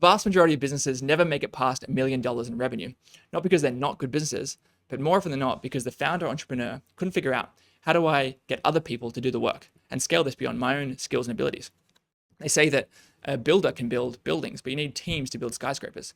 Vast majority of businesses never make it past $1 million in revenue, not because they're not good businesses, but more often than not because the founder or entrepreneur couldn't figure out, how do I get other people to do the work and scale this beyond my own skills and abilities? They say that a builder can build buildings, but you need teams to build skyscrapers.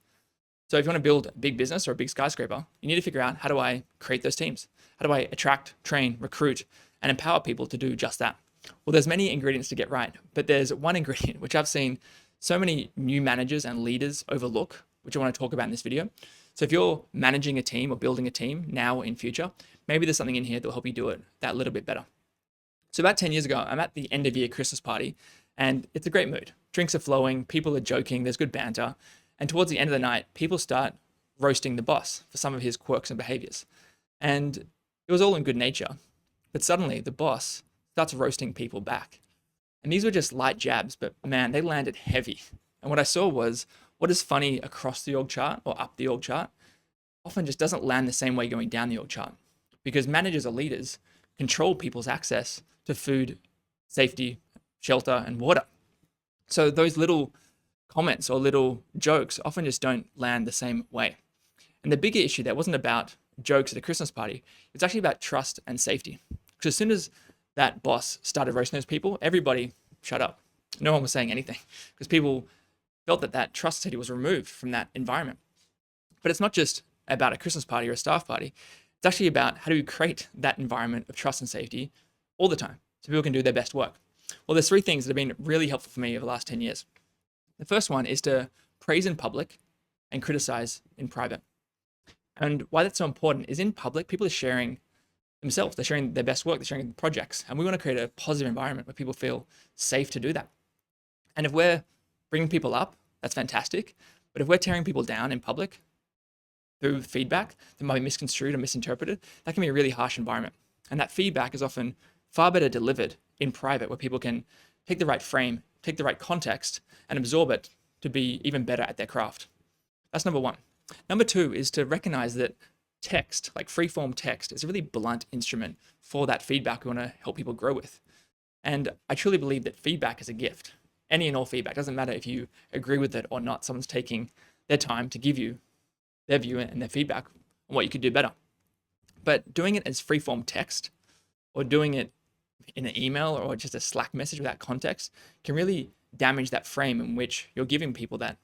So if you want to build a big business or a big skyscraper, you need to figure out, how do I create those teams? How do I attract, train, recruit, and empower people to do just that? Well, there's many ingredients to get right, but there's one ingredient which I've seen so many new managers and leaders overlook, which I want to talk about in this video. So if you're managing a team or building a team now or in future, maybe there's something in here that will help you do it that little bit better. So about 10 years ago, I'm at the end of year Christmas party, and it's a great mood. Drinks are flowing, people are joking, there's good banter. And towards the end of the night, people start roasting the boss for some of his quirks and behaviors. And it was all in good nature. But suddenly the boss starts roasting people back. And these were just light jabs, but man, they landed heavy. And what I saw was, what is funny across the org chart or up the org chart often just doesn't land the same way going down the org chart. Because managers or leaders control people's access to food, safety, shelter, and water. So those little comments or little jokes often just don't land the same way. And the bigger issue there wasn't about jokes at a Christmas party. It's actually about trust and safety. Because as soon as that boss started roasting those people, everybody shut up. No one was saying anything because people felt that that trust city was removed from that environment. But it's not just about a Christmas party or a staff party. It's actually about, how do we create that environment of trust and safety all the time so people can do their best work? Well, there's three things that have been really helpful for me over the last 10 years. The first one is to praise in public and criticize in private. And why that's so important is, in public, people are sharing themselves. They're sharing their best work. They're sharing projects. And we want to create a positive environment where people feel safe to do that. And if we're bringing people up, that's fantastic. But if we're tearing people down in public through feedback that might be misconstrued or misinterpreted, that can be a really harsh environment. And that feedback is often far better delivered in private, where people can take the right frame, take the right context, and absorb it to be even better at their craft. That's number one. Number two is to recognize that text, like free-form text, is a really blunt instrument for that feedback we want to help people grow with. And I truly believe that feedback is a gift. Any and all feedback, doesn't matter if you agree with it or not. Someone's taking their time to give you their view and their feedback on what you could do better. But doing it as free-form text, or doing it in an email or just a Slack message without context, can really damage that frame in which you're giving people that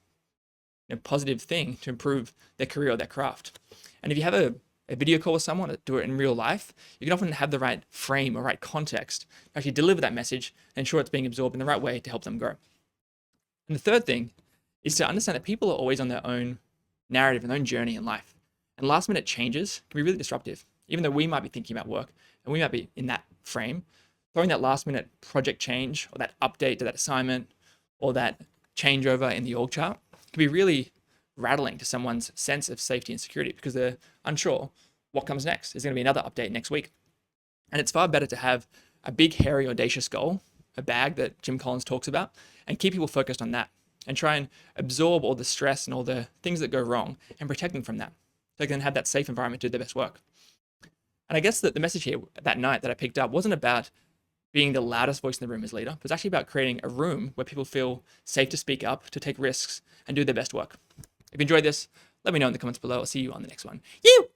positive thing to improve their career or their craft. And if you have a video call with someone, do it in real life, you can often have the right frame or right context to actually deliver that message and ensure it's being absorbed in the right way to help them grow. And the third thing is to understand that people are always on their own narrative and their own journey in life. And last minute changes can be really disruptive. Even though we might be thinking about work and we might be in that frame, throwing that last minute project change or that update to that assignment or that changeover in the org chart can be really rattling to someone's sense of safety and security, because they're unsure what comes next. Is there going to be another update next week? And it's far better to have a big, hairy, audacious goal, a bag that Jim Collins talks about, and keep people focused on that and try and absorb all the stress and all the things that go wrong and protect them from that, so they can have that safe environment to do their best work. And I guess that the message here that night that I picked up wasn't about being the loudest voice in the room as leader, but it's actually about creating a room where people feel safe to speak up, to take risks, and do their best work. If you enjoyed this, let me know in the comments below. I'll see you on the next one. You!